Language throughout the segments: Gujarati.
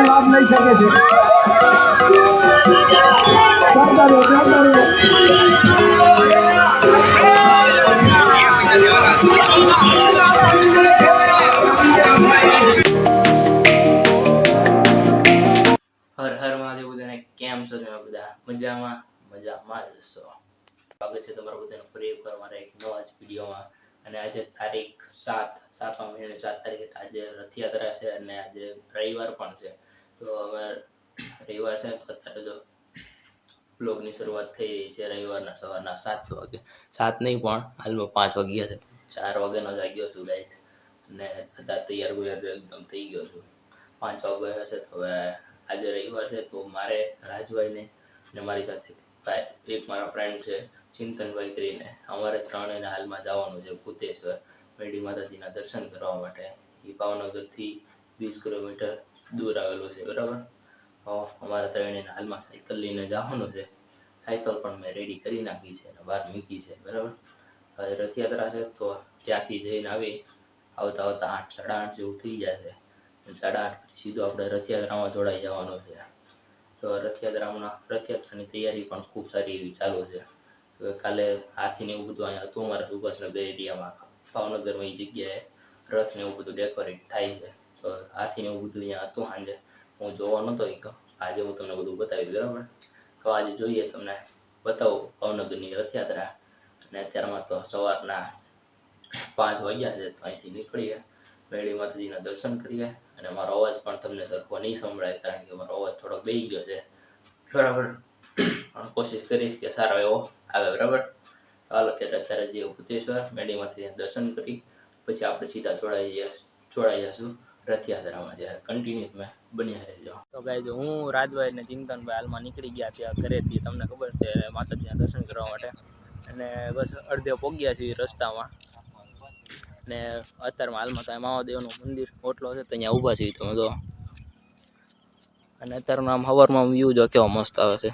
લાભ લઈ શકે છે. હર હર મહાદેવ બધાને કેમ છો તમે બધા મજામાં જ છો. સ્વાગત છે તમારા બધાનું ફરી એકવાર મારા એક નવા જ વિડીયોમાં. અને આજે તારીખ 7મા મહિનાની 7 તારીખે આજે રથયાત્રા છે અને આજે રવિવાર પણ છે. તો હવે રવિવાર છે તો અત્યારે જો બ્લોગની શરૂઆત થઈ રહી છે રવિવારના સવારના 7 વાગે. 7 નહીં પણ હાલમાં 5 વાગ્યા છે. 4 વાગ્યાનો જાગ્યો છું ગાઈસ અને અત્યારે તૈયાર એકદમ થઈ ગયો છું. 5 વાગ્યા છે તો હવે આજે રવિવાર છે તો મારે રાજભાઈને અને મારી સાથે એક મારા ફ્રેન્ડ છે ચિંતનભાઈ કરીને અમારે ત્રણેયને હાલમાં જવાનું છે ભૂતેશ્વર મેરડી માતાજીના દર્શન કરવા માટે. એ ભાવનગરથી 20 કિલોમીટર દૂર આવેલું છે બરાબર. અમારે ત્રણેયને હાલમાં સાયકલ લઈને જવાનું છે. સાયકલ પણ મેં રેડી કરી નાખી છે અને બહાર મૂકી છે બરાબર. હવે રથયાત્રા છે તો ત્યાંથી જઈને આવતા 8 સાડા 8 જેવું થઈ જશે. 8:30 પછી સીધું આપણે રથયાત્રામાં જોડાઈ જવાનું છે. તો રથયાત્રાની તૈયારી પણ ખૂબ સારી એવી ચાલુ છે. કાલે હાથીને એવું બધું અહીંયા હતું અમારા સુભાષનગર એરિયામાં ભાવનગરમાં એ જગ્યાએ રથને એવું બધું ડેકોરેટ થાય છે. તો હાથીને એવું બધું અહીંયા હતું સાંજે હું જોવા નહોતો ગયો. આજે હું તમને બધું બતાવીશ બરાબર. તો આજે જોઈએ તમને બતાવું ભાવનગરની રથયાત્રા. અને અત્યારમાં તો સવારના 5 વાગ્યા છે તો અહીંથી નીકળીએ મેરડી માતાજીના દર્શન કરીએ. અને મારો અવાજ પણ તમને સરખો નહીં સંભળાય કારણ કે મારો અવાજ થોડોક બેહી ગયો છે બરાબર. કોશિશ કરીશ કે સારો એવો આવે બરાબર. ચાલો અત્યારે જઈએ ભૂતેશ્વર મેરડી માતાજીના દર્શન કરી પછી આપણે સીધા જોડાઈ જશું રથયાત્રામાં. જ્યારે કન્ટિન્યુ તમે બન્યા રહેજો. તો ગાઈઝ હું રાજભાઈ અને ચિંતનભાઈ હાલમાં નીકળી ગયા ત્યાં ઘરેથી તમને ખબર છે માતાજીના દર્શન કરવા માટે. અને બસ અડધે પહોંચ્યા છીએ રસ્તામાં. ને અત્યારમાં હાલમાં તો મહાદેવનું મંદિર ઓટલો છે તો અહીંયા ઊભા છીએ તમે જો. અને અત્યારનો આમ સવારમાં વ્યૂ જો કેવો મસ્ત આવે છે.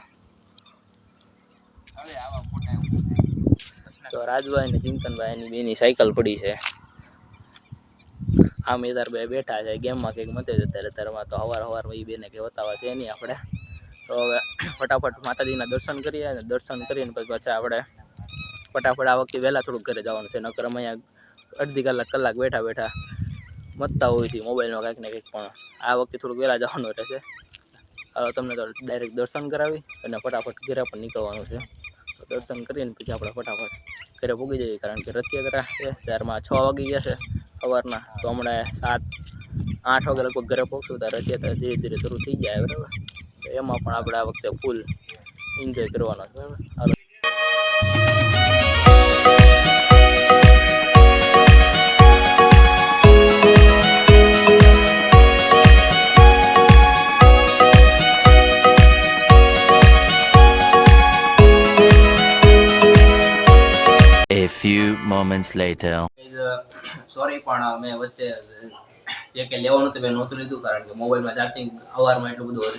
તો રાજભાઈ ને ચિંતનભાઈ એની બેની સાયકલ પડી છે. આમ એ બે બેઠા છે ગેમમાં કંઈક મતે છે અત્યારમાં. તો સવારમાં એ બેને કંઈ બતાવવા છે નહીં આપણે. તો હવે ફટાફટ માતાજીના દર્શન કરીએ અને દર્શન કરીને પછી પાછા આપણે ફટાફટ આ વખતે વહેલા થોડુંક ઘરે જવાનું છે. નકર અમે અહીંયા અડધી કલાક બેઠા મતતા હોય છે મોબાઈલમાં કંઈક ને કંઈક. પણ આ વખતે થોડુંક વહેલા જવાનું રહેશે. હવે તમને તો ડાયરેક્ટ દર્શન કરાવી અને ફટાફટ ઘરે પણ નીકળવાનું છે. તો દર્શન કરીને પછી આપણે ફટાફટ ઘરે પૂગી જઈએ કારણ કે રથયાત્રા છે ત્યારમાં 6 વાગી ગયા છે સવારના. તો હમણાં 7-8 વાગે લગભગ ઘરે પહોંચશું ત્યારે રથયાત્રા ધીરે ધીરે શરૂ થઈ જાય બરાબર. તો એમાં પણ આપણે આ વખતે ફૂલ એન્જોય કરવાનો છે બરાબર. A few moments later. Sorry પણ મેં વચ્ચે જે કે લેવાનું હતું મેં નહોતું લીધું કારણ કે મોબાઈલમાં ચાર્જિંગ સવારમાં એટલું બધું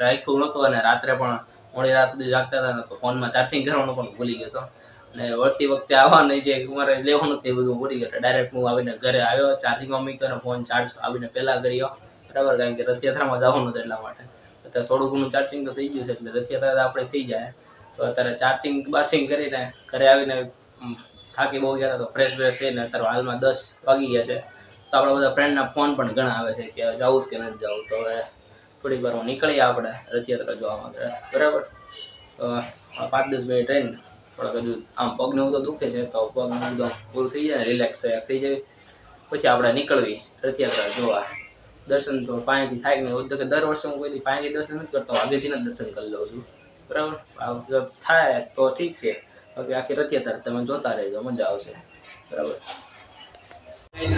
રાખ્યું નહોતું અને રાત્રે પણ મોડી રાત સુધી જાગતા હતા ને તો ફોનમાં ચાર્જિંગ કરવાનું પણ ભૂલી ગયો હતો. અને વળતી વખતે આવવાની જે મારે લેવાનું હતું એ બધું ભૂલી ગયો. ડાયરેક્ટ હું આવીને ઘરે આવ્યો ચાર્જિંગમાં મૂક્યો ફોન ચાર્જ આવીને પહેલાં કર્યો બરાબર. કારણ કે રથયાત્રામાં જવાનું હતું એટલા માટે. અત્યારે થોડું ઘણું ચાર્જિંગ તો થઈ ગયું છે એટલે રથયાત્રા આપણે થઈ જાય. તો અત્યારે ચાર્જિંગ બાર્જિંગ કરીને ઘરે આવીને થાકી બહુ ગયા હતા તો ફ્રેશ છે ને અત્યારે હાલમાં 10 વાગી ગયા છે. તો આપણા બધા ફ્રેન્ડના ફોન પણ ઘણા આવે છે કે જવું કે નથી જવું. તો હવે થોડીક વારમાં નીકળીએ આપણે રથયાત્રા જોવા માટે બરાબર. તો 5-10 મિનિટ રહીને થોડાક હજુ આમ પગને એવું તો દુખે છે તો પગનું એકદમ પૂરું થઈ જાય રિલેક્સ થઈ જાય પછી આપણે નીકળવી રથયાત્રા જોવા. દર્શન તો પાણીથી થાય કે નહીં તો કે દર વર્ષે હું કોઈથી પાણીથી દર્શન નથી કરતો આગળથી જ દર્શન કરી લઉં છું બરાબર. થાય તો ઠીક છે. ઓકે આખી રથયાત્રા તમે જોતા રહેજો મજા આવશે બરાબર.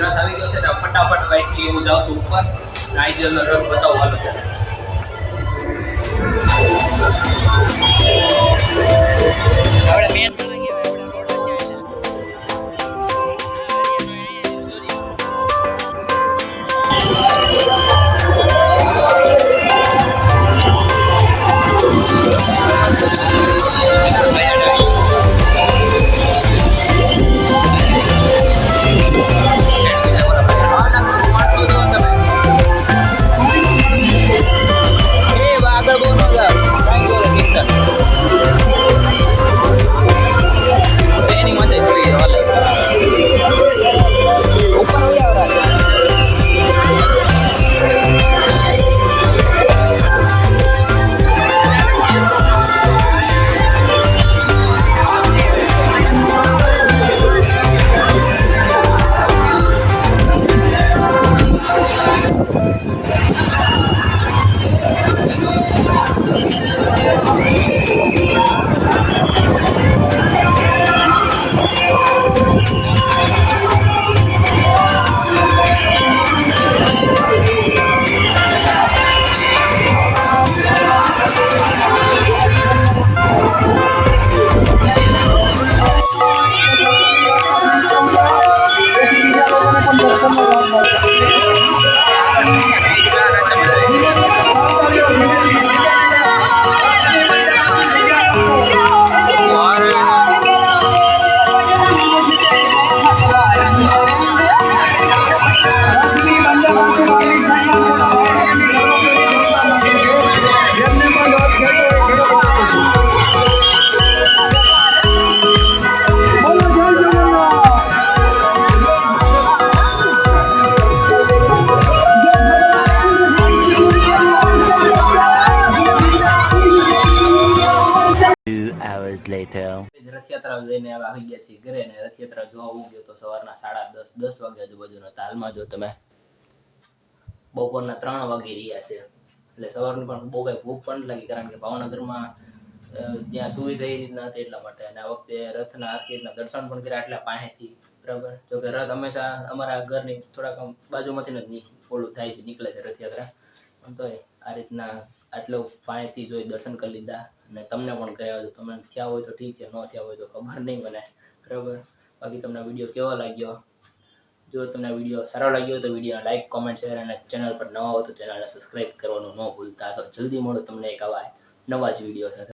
રથ આવી ગયો છે તો ફટાફટ બાઈકથી હું જાઉં છું ઉપર. આઈડિયલનો રથ બતાવો હાલો ત્યારે. 2 hours later. રથયાત્રા લઈને હવે આવી ગયા છીએ ઘરે, ને રથયાત્રા જોવા હું ગયો તો સવારના 10:30 વાગે આજુબાજુનો. હાલમાં જો તમે બપોરના 3 વાગી રહ્યા છે, એટલે સવારની પણ બહુ કઈ ભૂખ પણ નથી લાગી, કારણ કે ભાવનગરમાં ત્યાં સુવિધા એ રીતના હતી એટલા માટે. અને આ વખતે રથના આખી રીતના દર્શન પણ કર્યા એટલા પાસેથી, બરાબર. જોકે રથ હંમેશા અમારા ઘરની થોડાક બાજુમાંથી જ ઓલું થાય છે, નીકળે છે રથયાત્રા, પણ તોય આ રીતના આટલો પાસેથી જોઈ દર્શન કરી લીધા. અને તમને પણ કહેવા દો, તમે થયા હોય તો ઠીક છે, ન થયા હોય તો ખબર નહીં મને, બરાબર. બાકી તમને વિડીયો કેવો લાગ્યો? જો તમને વિડીયો સારો લાગ્યો તો વિડીયો લાઈક, કોમેન્ટ, શેર, અને ચેનલ પર નવા હો તો ચેનલને સબસ્ક્રાઈબ કરવાનું ન ભૂલતા. તો જલ્દી મળો તમને એક આવા નવા જ વિડીયો સાથે.